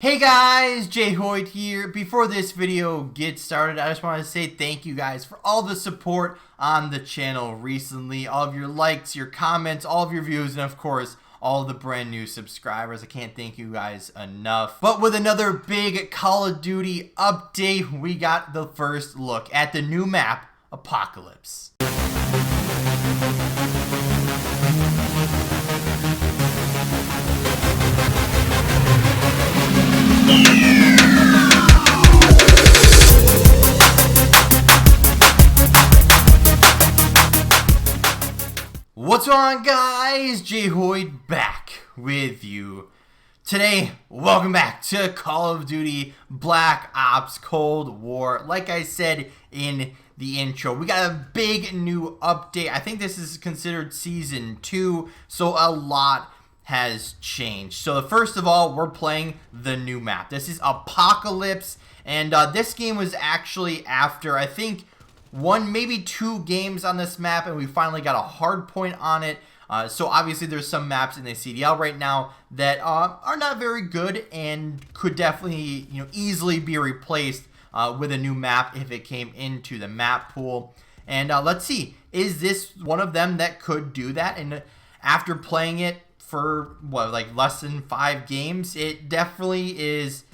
Hey guys, Jay Hoyt here. Before this video gets started, I just want to say thank you guys for all the support on the channel recently. All of your likes, your comments, all of your views, and of course, all the brand new subscribers. I can't thank you guys enough. But with another big Call of Duty update, we got the first look at the new map, Apocalypse. What's going on, guys? Jay Hoyt back with you. Today, welcome back to Call of Duty Black Ops Cold War. Like I said in the intro, we got a big new update. I think this is considered Season 2, so a lot has changed. So first of all, we're playing the new map. This is Apocalypse, and this game was actually after, I think, one, maybe two games on this map, and we finally got a hard point on it. So obviously there's some maps in the CDL right now that are not very good and could definitely, easily be replaced with a new map if it came into the map pool. And let's see, is this one of them that could do that? And after playing it for like less than 5 games, it definitely is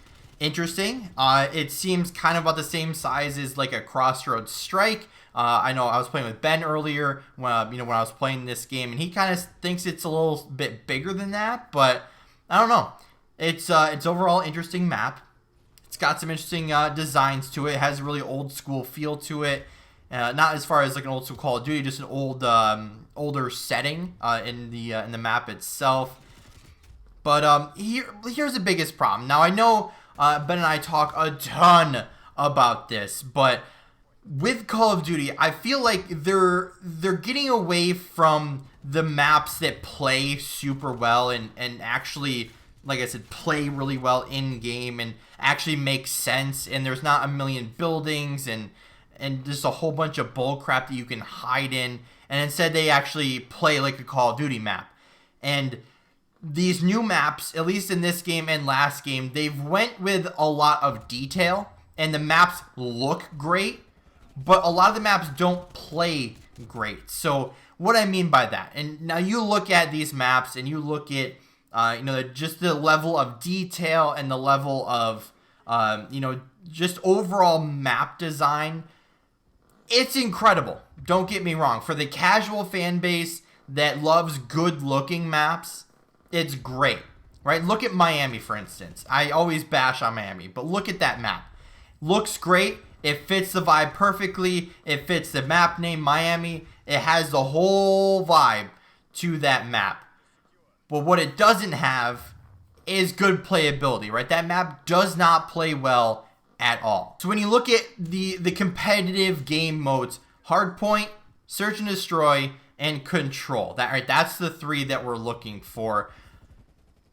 interesting. It seems kind of about the same size as like a Crossroads Strike. I know I was playing with Ben earlier when when I was playing this game, and he kind of thinks it's a little bit bigger than that, but I don't know. It's overall interesting map. It's got some interesting designs to it. It has a really old school feel to it. Not as far as like an old school Call of Duty, just an older setting in the map itself. But here's the biggest problem. Now I know Ben and I talk a ton about this, but with Call of Duty, I feel like they're getting away from the maps that play super well and actually, like I said, play really well in game and actually make sense. And there's not a million buildings and just a whole bunch of bull crap that you can hide in. And instead, they actually play like a Call of Duty map. And these new maps, at least in this game and last game, they've went with a lot of detail, and the maps look great, but a lot of the maps don't play great. So what I mean by that, and now you look at these maps and you look at just the level of detail and the level of just overall map design, it's incredible. Don't get me wrong. For the casual fan base that loves good looking maps, it's great, right? Look at Miami, for instance. I always bash on Miami, but look at that map. Looks great. It fits the vibe perfectly. It fits the map name, Miami. It has the whole vibe to that map. But what it doesn't have is good playability, right? That map does not play well at all. So when you look at the competitive game modes, Hardpoint, Search and Destroy, and Control, that's the 3 that we're looking for.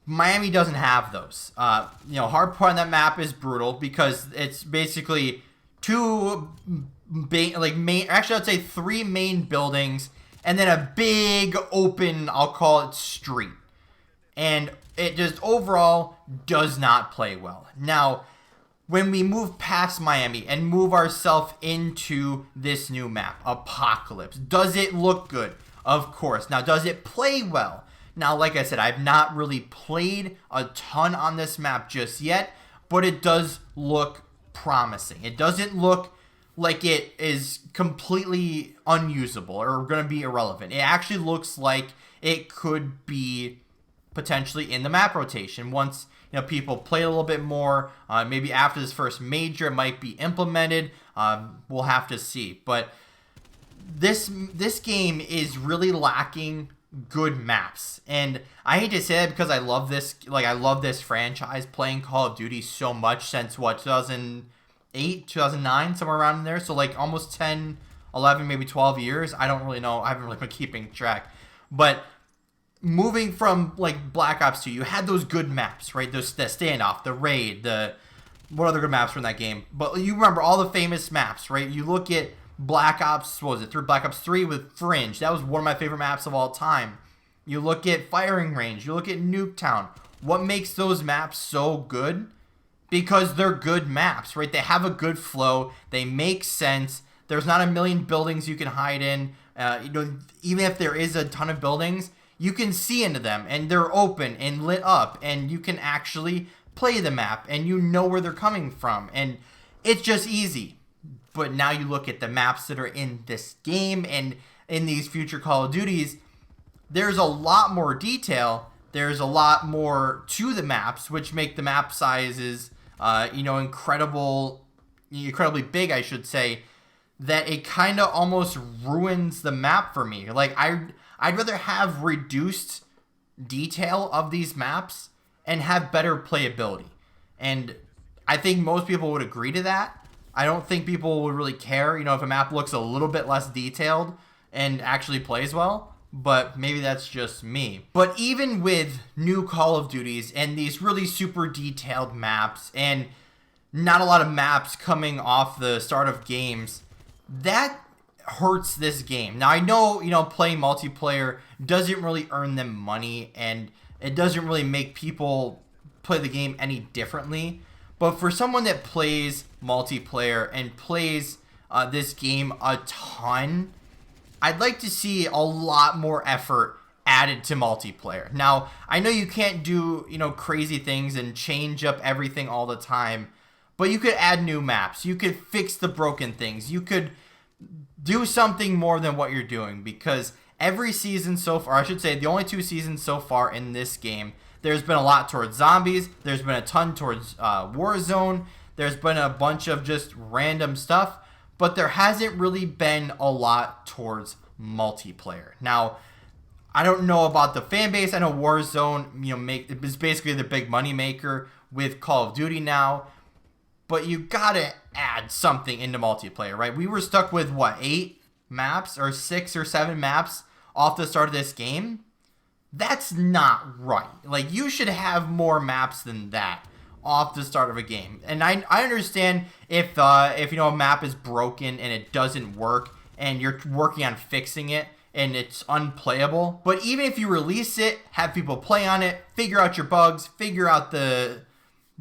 Miami doesn't have those. Hardpoint on that map is brutal because it's basically 2 actually I'd say 3 main buildings and then a big open, I'll call it, street. And it just overall does not play well. Now, when we move past Miami and move ourselves into this new map, Apocalypse, does it look good? Of course. Now, does it play well? Now, like I said, I've not really played a ton on this map just yet, but it does look promising. It doesn't look like it is completely unusable or going to be irrelevant. It actually looks like it could be potentially in the map rotation once people play a little bit more. Maybe after this first major, it might be implemented. We'll have to see. But this game is really lacking good maps, and I hate to say that because I love this. I love this franchise, playing Call of Duty so much since 2008, 2009, somewhere around in there. So like almost 10, 11, maybe 12 years. I don't really know. I haven't really been keeping track, but moving from like Black Ops 2, you had those good maps, right? Those, the standoff, the raid, what other good maps were in that game? But you remember all the famous maps, right? You look at Black Ops, what was it, through Black Ops 3 with Fringe. That was one of my favorite maps of all time. You look at Firing Range. You look at Nuketown. What makes those maps so good because they're good maps, right? They have a good flow. They make sense. There's not a million buildings you can hide in. Even if there is a ton of buildings, you can see into them and they're open and lit up and you can actually play the map and you know where they're coming from. And it's just easy. But now you look at the maps that are in this game and in these future Call of Duties, there's a lot more detail. There's a lot more to the maps, which make the map sizes, incredibly big, I should say, that it kind of almost ruins the map for me. Like, I'd rather have reduced detail of these maps and have better playability. And I think most people would agree to that. I don't think people would really care, if a map looks a little bit less detailed and actually plays well. But maybe that's just me. But even with new Call of Duties and these really super detailed maps and not a lot of maps coming off the start of games, that hurts this game. Now, I know, playing multiplayer doesn't really earn them money and it doesn't really make people play the game any differently. But for someone that plays multiplayer and plays this game a ton, I'd like to see a lot more effort added to multiplayer. Now, I know you can't do, crazy things and change up everything all the time, but you could add new maps. You could fix the broken things. You could do something more than what you're doing, because every season so far, I should say the only 2 seasons so far in this game, there's been a lot towards zombies. There's been a ton towards Warzone. There's been a bunch of just random stuff. But there hasn't really been a lot towards multiplayer. Now, I don't know about the fan base. I know Warzone, is basically the big money maker with Call of Duty now. But you gotta add something into multiplayer, right? We were stuck with, 8 maps or 6 or 7 maps off the start of this game? That's not right. Like, you should have more maps than that off the start of a game. And I understand if a map is broken and it doesn't work and you're working on fixing it and it's unplayable. But even if you release it, have people play on it, figure out your bugs, figure out the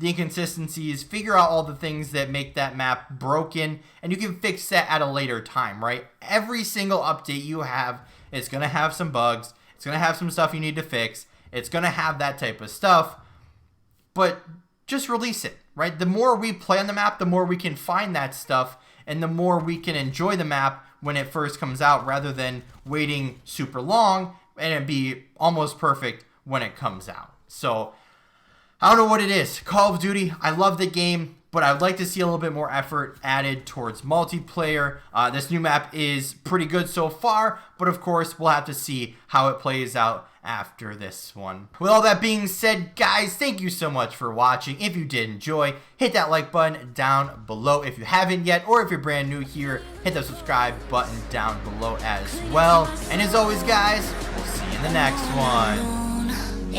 inconsistencies, figure out all the things that make that map broken, and you can fix that at a later time, right? Every single update you have is going to have some bugs. It's going to have some stuff you need to fix. It's going to have that type of stuff. But just release it, right? The more we play on the map, the more we can find that stuff, and the more we can enjoy the map when it first comes out, rather than waiting super long and it be almost perfect when it comes out. So, I don't know what it is. Call of Duty, I love the game, but I'd like to see a little bit more effort added towards multiplayer. This new map is pretty good so far, but of course, we'll have to see how it plays out after this one. With all that being said, guys, thank you so much for watching. If you did enjoy, hit that like button down below if you haven't yet, or if you're brand new here, hit the subscribe button down below as well. And as always, guys, we'll see you in the next one.